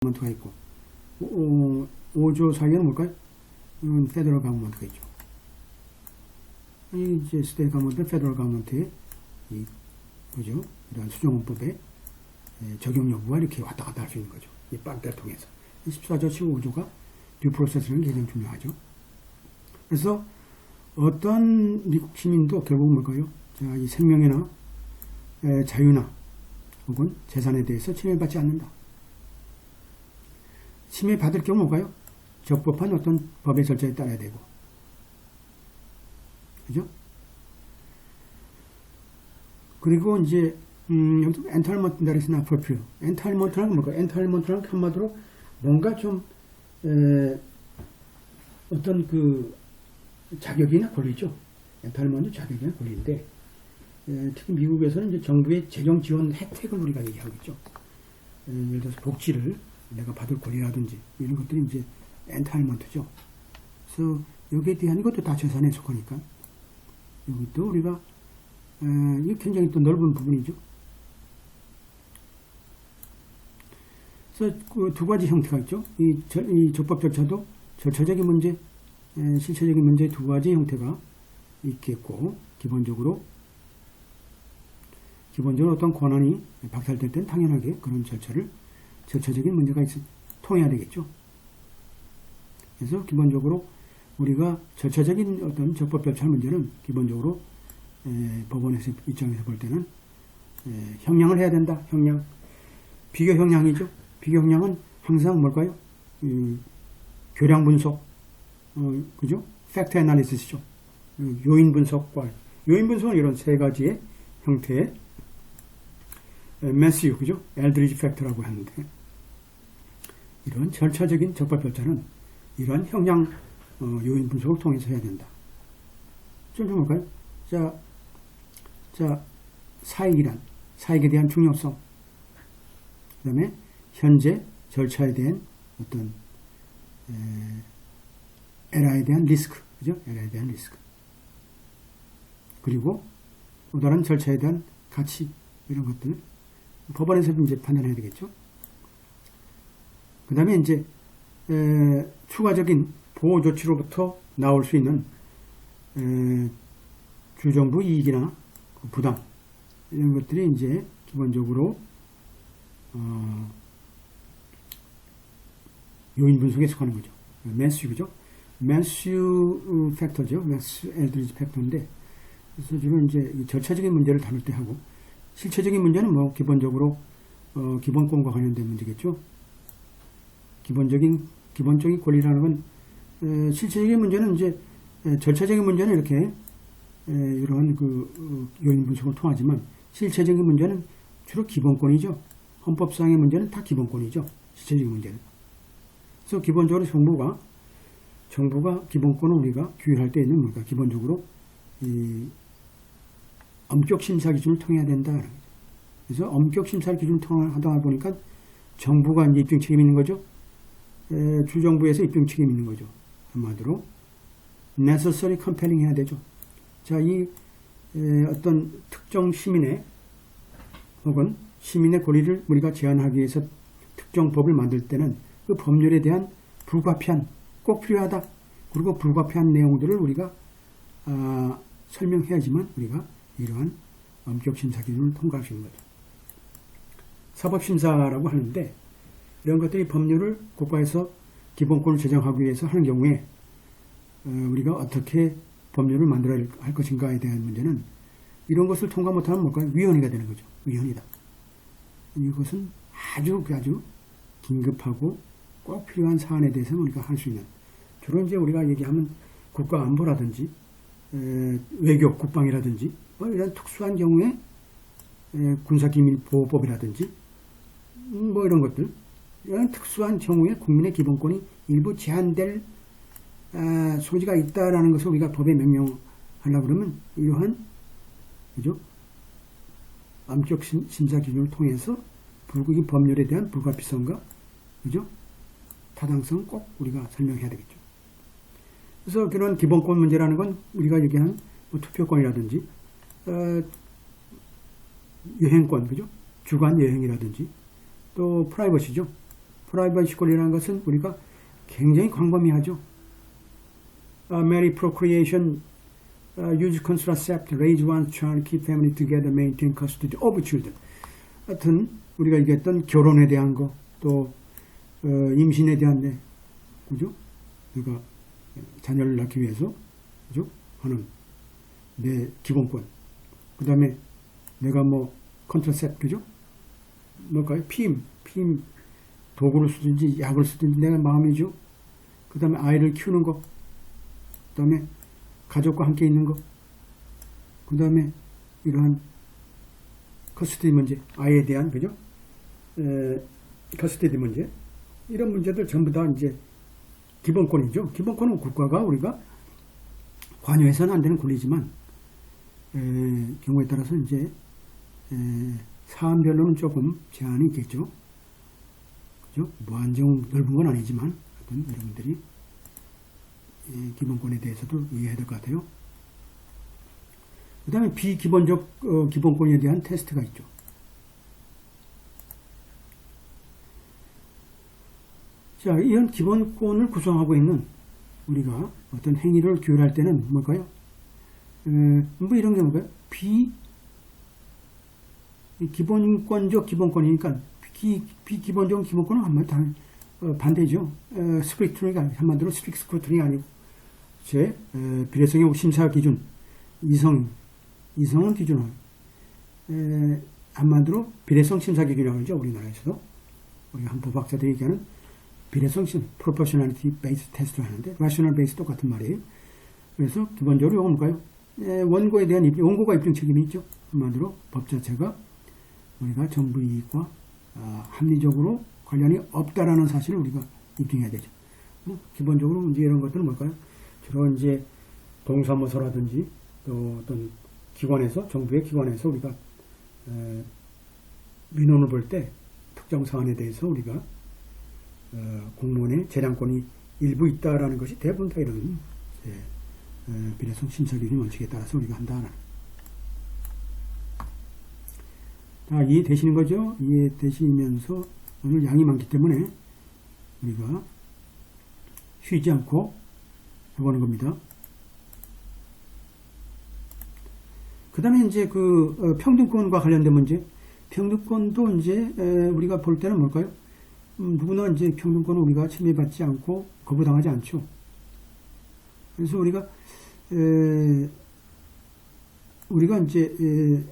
가버먼트가 있고 5조 사이에는 뭘까요? 페더럴 가버먼트가 있죠. 이제 스테이트 가버먼트, 페더럴 가버먼트의 그죠? 이러한 수정헌법의 적용 여부가 이렇게 왔다 갔다 할 수 있는 거죠. 이 빨대를 통해서. 14조, 15조가 듀 프로세스는 굉장히 중요하죠. 그래서 어떤 미국 시민도 결국 뭘까요? 자, 이 생명이나 자유나 혹은 재산에 대해서 침해받지 않는다. 침해받을 경우 뭘까요? 적법한 어떤 법의 절차에 따라야 되고. 그죠? 그리고 이제 엔탈먼트 that is not fulfilled. 엔탈먼트란 뭘까요? 엔탈먼트란 한마디로 뭔가 좀 어떤 그 자격이나 권리죠. 엔탈먼트 자격이나 권리인데 특히 미국에서는 이제 정부의 재정 지원 혜택을 우리가 얘기하고 있죠. 예를 들어서 복지를 내가 받을 권리라든지 이런 것들이 이제 엔탈먼트죠. 그래서 여기에 대한 이것도 다 재산에 속하니까 이것도 우리가 이게 굉장히 또 넓은 부분이죠. 그래서 그 두 가지 형태가 있죠. 이 적법 절차도 절차적인 문제, 실체적인 문제 두 가지 형태가 있겠고, 기본적으로 어떤 권한이 박탈될 때는 당연하게 그런 절차적인 문제가 통해야 되겠죠. 그래서 기본적으로 우리가 절차적인 어떤 적법 절차 문제는 기본적으로 법원에서 입장에서 볼 때는 형량을 해야 된다. 형량. 비교 형량이죠. 비교 형량은 항상 뭘까요? 교량 분석, 그죠? 팩트 애널리시스죠. 요인 분석은 이런 세 가지의 형태의 매스유, 그죠? 엘드리지 팩터라고 하는데, 이런 절차적인 적법 절차는 이러한 형량 요인 분석을 통해서 해야 된다. 좀 볼까요? 자, 사익에 대한 중요성, 그 다음에 현재 절차에 대한 어떤 에러에 대한 리스크, 그죠? 에러에 대한 리스크. 그리고 또 다른 절차에 대한 가치, 이런 것들 법원에서 이제 판단해야 되겠죠. 그 다음에 이제 추가적인 보호 조치로부터 나올 수 있는 주정부 이익이나 부담 이런 것들이 이제 기본적으로 요인 분석에 속하는 거죠. 매스유죠. 매스유 팩터죠. 매스 엘드리지 팩터인데, 그래서 지금 이제 절차적인 문제를 다룰 때 하고, 실체적인 문제는 뭐 기본적으로 기본권과 관련된 문제겠죠. 기본적인 권리라는 건 실체적인 문제는 이제 절차적인 문제는 이렇게 이러한 그 요인 분석을 통하지만 실체적인 문제는 주로 기본권이죠. 헌법상의 문제는 다 기본권이죠. 실체적인 문제는. 그래서 기본적으로 정부가 기본권을 우리가 규율할 때 있는 뭔가 기본적으로 이 엄격 심사 기준을 통해야 된다. 그래서 엄격 심사 기준을 통하다 보니까 정부가 이제 입증 책임이 있는 거죠. 주정부에서 입증 책임이 있는 거죠. 한마디로 necessary compelling 해야 되죠. 자, 이 어떤 특정 시민의 혹은 시민의 권리를 우리가 제한하기 위해서 특정 법을 만들 때는 그 법률에 대한 불가피한, 꼭 필요하다. 그리고 불가피한 내용들을 우리가 설명해야지만 우리가 이러한 엄격심사 기준을 통과할 수 있는 거죠. 사법심사라고 하는데 이런 것들이 법률을 국가에서 기본권을 제정하기 위해서 하는 경우에 우리가 어떻게 법률을 만들어야 할 것인가에 대한 문제는 이런 것을 통과 못하면 뭘까요? 위헌이가 되는 거죠. 위헌이다. 이것은 아주 긴급하고 꼭 필요한 사안에 대해서는 우리가 할 수 있는, 주로 이제 우리가 얘기하면 국가안보라든지 외교, 국방이라든지 이런 특수한 경우에 군사기밀보호법이라든지 뭐 이런 것들, 이런 특수한 경우에 국민의 기본권이 일부 제한될 소지가 있다라는 것을 우리가 법에 명령하려고 그러면 이러한, 그죠? 엄격 심사 기준을 통해서 이 법률에 대한 불가피성과, 그죠? 타당성 꼭 우리가 설명해야 되겠죠. 그래서 그런 기본권 문제라는 건 우리가 얘기하는 뭐 투표권이라든지 여행권, 그죠? 주간 여행이라든지 또 프라이버시죠. 프라이버시 권리라는 것은 우리가 굉장히 광범위하죠. Marry, procreation, use contraceptive, raise one child, keep family together, maintain custody of children. 하여튼 우리가 얘기했던 결혼에 대한 거, 또 임신에 대한 데, 그죠? 우리가 자녀를 낳기 위해서, 그죠? 하는 내 기본권. 그 다음에 내가 뭐 컨트라셉, 그죠? 뭘까요? 피임 도구를 쓰든지 약을 쓰든지 내가 마음이죠. 그 다음에 아이를 키우는 거, 그 다음에 가족과 함께 있는 거, 그 다음에 이러한 커스터디 문제, 아이에 대한, 그죠? 커스터디 문제, 이런 문제들 전부 다 이제 기본권이죠. 기본권은 국가가 우리가 관여해서는 안 되는 권리지만, 경우에 따라서 이제, 사안별로는 조금 제한이 있겠죠. 그죠? 무한정 넓은 건 아니지만, 하여튼 여러분들이 기본권에 대해서도 이해해야 될 것 같아요. 그 다음에 비기본적 기본권에 대한 테스트가 있죠. 자, 이런 기본권을 구성하고 있는 우리가 어떤 행위를 규율할 때는 뭘까요? 뭐 이런 게 뭘까요? 기본권적 기본권이니까 비기본적 기본권은 한마디로 반대죠. 스크루트니가 한마디로 스트릭 스크루트니가 아니고 제 비례성의 심사 기준 이성은 기준을 한마디로 비례성 심사 기준이라고 하죠. 우리나라에서도 우리가 한 법학자들이 얘기하는 비례성 심 proportionality based 테스트를 하는데 rational based 똑같은 말이에요. 그래서 기본적으로 이건 뭘까요? 원고에 대한 원고가 입증 책임이 있죠. 한마디로 법 자체가 우리가 정부 이익과 합리적으로 관련이 없다라는 사실을 우리가 입증해야 되죠. 기본적으로 이제 이런 것들은 뭘까요? 주로 이제 동사무소라든지 또 어떤 기관에서, 정부의 기관에서 우리가 민원을 볼 때 특정 사안에 대해서 우리가 공무원의 재량권이 일부 있다라는 것이 대부분 다 이런 비례성 심사기준 원칙에 따라서 우리가 한다는. 다 이해되시는 거죠? 이해되시면서 오늘 양이 많기 때문에 우리가 쉬지 않고 해보는 겁니다. 그 다음에 이제 그 평등권과 관련된 문제, 평등권도 이제 우리가 볼 때는 뭘까요? 누구나 이제 평등권을 우리가 침해받지 않고 거부당하지 않죠. 그래서 우리가 이제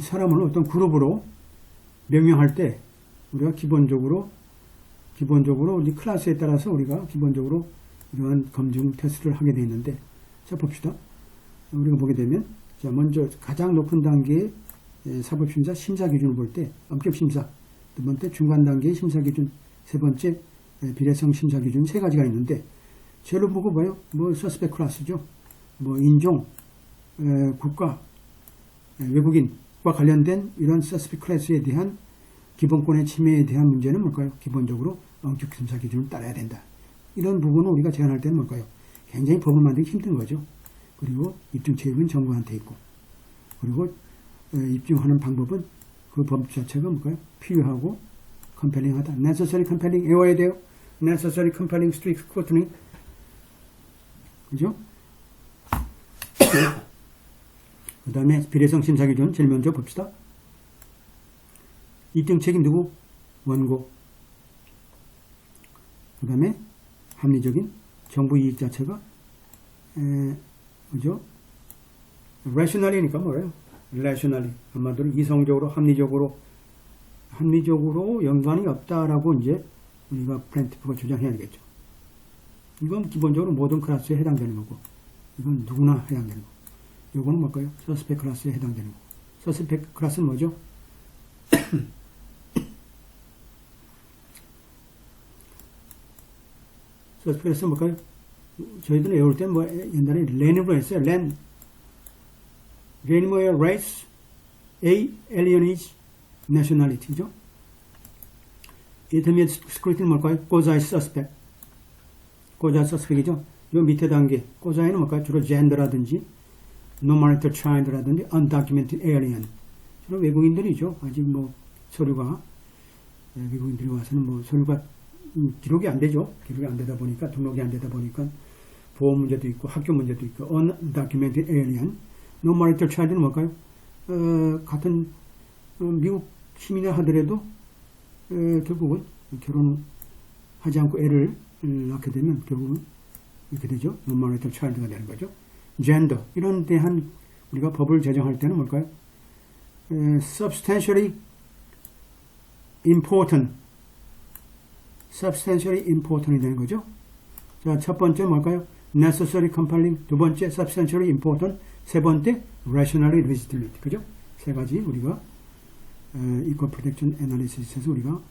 사람을 어떤 그룹으로 명명할 때 우리가 기본적으로 우리 클래스에 따라서 우리가 기본적으로 이러한 검증 테스트를 하게 되어 있는데, 자 봅시다. 우리가 보게 되면 자 먼저 가장 높은 단계의 사법심사 심사 기준을 볼 때 엄격 심사, 두 번째 중간 단계의 심사 기준, 세 번째 비례성 심사 기준 세 가지가 있는데, 제로 보고 봐요. 뭐 서스펙 클래스죠. 뭐 인종, 국가, 외국인과 관련된 이런 서스펙 클래스에 대한 기본권의 침해에 대한 문제는 뭘까요? 기본적으로 엄격 심사 기준을 따라야 된다. 이런 부분을 우리가 제한할 때는 뭘까요? 굉장히 법을 만들기 힘든 거죠. 그리고 입증 책임은 정부한테 있고, 그리고 입증하는 방법은 그 법 자체가 뭘까요? 필요하고 컴펠링하다. necessary compelling 외워야 돼요. necessary compelling strict scrutiny. 그죠? 그 다음에 비례성 심사 기준 제일 먼저 봅시다. 입증 책임 누구? 원고. 그 다음에 합리적인 정부 이익 자체가 그죠? rationally니까 뭐예요? rationally 한마디로 이성적으로 합리적으로 연관이 없다라고 이제 우리가 플랜티프가 주장해야 되겠죠. 이건 기본적으로 모든 클래스에 해당되는 거고, 이건 누구나 해당되는 거고, 이거는 뭘까요? 서스펙 클래스에 해당되는 거고. 서스펙 클래스는 뭐죠? 서스펙 클래스는 뭘까요? 저희들은 외울 때 뭐 옛날에 렌으로 했어요. 렌이 뭐예요? race, alienage, nationality죠. intermediate scrutiny 뭘까요? quasi suspect. quasi suspect이죠. 이 밑에 단계 quasi는 뭘까요? 주로 gender라든지 non-marital child라든지 undocumented alien. 주로 외국인들이죠. 아직 뭐 서류가 외국인들이 와서는 뭐 서류가 기록이 안 되죠. 기록이 안 되다 보니까, 등록이 안 되다 보니까 보험 문제도 있고 학교 문제도 있고 undocumented alien, no marital child는 뭘까요? 같은 미국 시민이 하더라도 결국은 결혼하지 않고 애를 낳게 되면 결국은 이렇게 되죠. no marital child가 되는 거죠. gender 이런 대한 우리가 법을 제정할 때는 뭘까요? substantially important이 되는 거죠. 자, 첫 번째 뭘까요? necessary compelling, 두 번째 substantially important, 세 번째 rationally legitimate. 그죠? 세 가지 우리가 equal protection analysis에서 우리가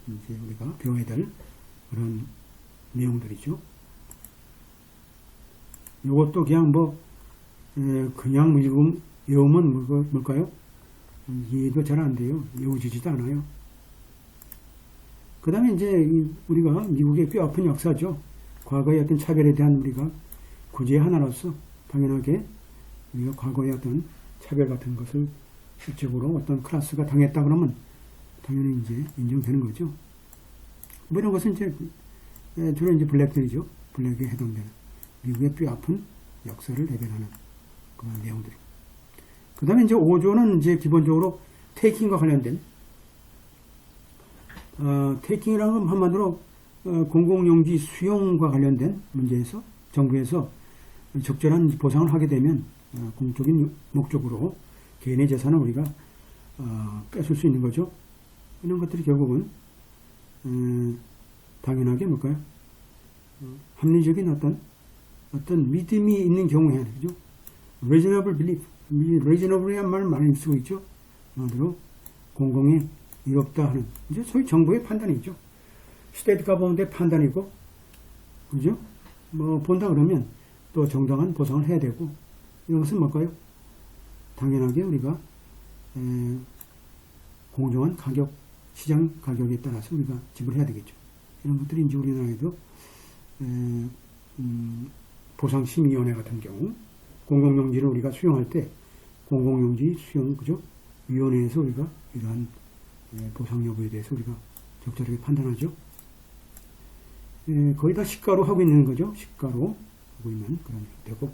배워야 될 그런 내용들이죠. 이것도 그냥 그냥 외우면 뭘까요? 이해도 잘 안 돼요. 외워지지도 않아요. 그 다음에 이제 우리가 미국의 꽤 아픈 역사죠. 과거의 어떤 차별에 대한 우리가 구제의 하나로서 당연하게 우리가 과거의 어떤 차별 같은 것을 실적으로 어떤 클래스가 당했다 그러면 당연히 이제 인정되는 거죠. 뭐 이런 것은 이제 주로 이제 블랙들이죠. 블랙에 해당되는 미국의 꽤 아픈 역사를 대변하는 그런 내용들이. 그 다음에 이제 5조는 이제 기본적으로 테이킹과 관련된 테이킹이라는 건 한마디로 공공용지 수용과 관련된 문제에서 정부에서 적절한 보상을 하게 되면 공적인 목적으로 개인의 재산을 우리가 뺏을 수 있는 거죠. 이런 것들이 결국은 당연하게 뭘까요? 합리적인 어떤 믿음이 있는 경우에 그죠? reasonable belief, reasonable이란 말을 많이 쓰고 있죠. 한마디로 공공에 이롭다 하는 이제 소위 정부의 판단이죠. 스테이트 가버먼트의 판단이고, 그죠? 뭐 본다 그러면 또 정당한 보상을 해야 되고, 이것은 뭘까요? 당연하게 우리가 공정한 가격, 시장 가격에 따라서 우리가 지불해야 되겠죠. 이런 것들이 이제 우리나라에도 보상심의위원회 같은 경우 공공용지를 우리가 수용할 때 공공용지 수용 그죠? 위원회에서 우리가 이러한 보상 여부에 대해서 우리가 적절하게 판단하죠. 거의 다 시가로 하고 있는 거죠. 시가로 하고 있는 그런 형태고,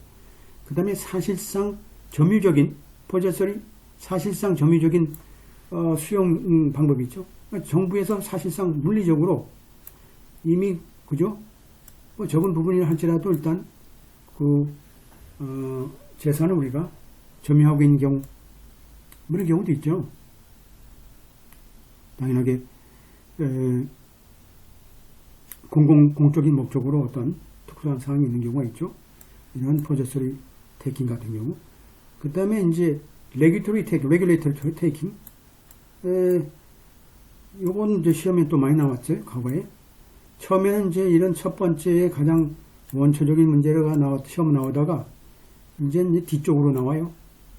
그 다음에 사실상 점유적인 포제설이 사실상 점유적인 수용 방법이 있죠. 그러니까 정부에서 사실상 물리적으로 이미 그죠? 뭐 적은 부분이라 할지라도 일단 재산을 우리가 점유하고 있는 경우, 그런 경우도 있죠. 당연하게 공적인 목적으로 어떤 특수한 사항이 있는 경우가 있죠. 이런 포제서리 테이킹 같은 경우. 그 다음에 이제 레귤레이터리 테이킹. 요건 이제 시험에 또 많이 나왔어요. 과거에. 처음에는 이제 이런 첫 번째 가장 원초적인 문제가 시험 나오다가 이제 뒤쪽으로 나와요.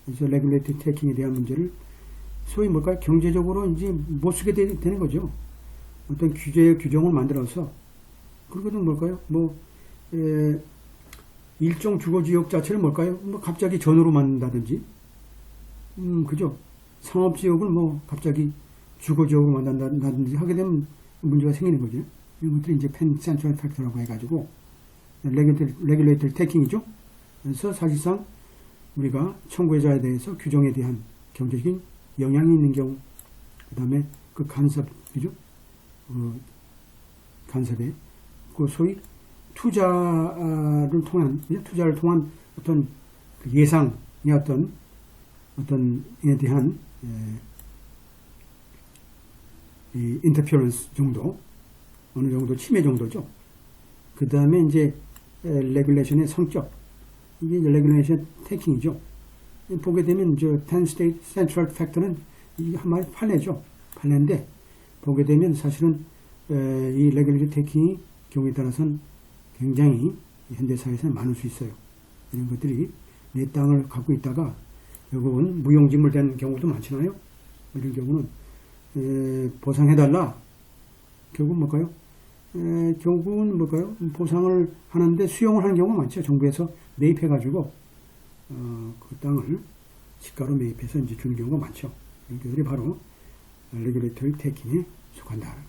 그래서 레귤레이터리 테이킹에 대한 문제를 소위 뭘까요? 경제적으로 이제 못 쓰게 되는 거죠. 어떤 규정을 만들어서. 그거는 뭘까요? 일종 주거지역 자체를 뭘까요? 갑자기 전으로 만든다든지, 그죠? 상업지역을 갑자기 주거지역으로 만든다든지 하게 되면 문제가 생기는 거죠. 이런 것들이 이제 펜 센트럴 팩터라고 해가지고, 레귤레이터리 테이킹이죠. 그래서 사실상 우리가 청구자에 대해서 규정에 대한 경제적인 영향이 있는 경우, 그 다음에 그 간섭이죠. 간섭에, 소위 투자를 통한 어떤 예상의 어떤에 대한 인터피어런스 정도, 어느 정도 침해 정도죠. 그 다음에 이제 레귤레이션의 성격, 이게 이제 레귤레이션 테이킹이죠. 보게 되면 저 10 state central factor는 이게 한마디 판례죠. 판례인데 보게 되면 사실은 이 레귤레이션 테이킹이 경우에 따라서는 굉장히 현대사회에서는 많을 수 있어요. 이런 것들이 내 땅을 갖고 있다가 결국은 무용지물 된 경우도 많잖아요. 이런 경우는 보상해달라. 결국은 뭘까요? 결국은 뭘까요? 보상을 하는데 수용을 하는 경우가 많죠. 정부에서 매입해가지고 그 땅을 시가로 매입해서 이제 주는 경우가 많죠. 이런 것들이 바로 레귤레이터리 테이킹에 속한다.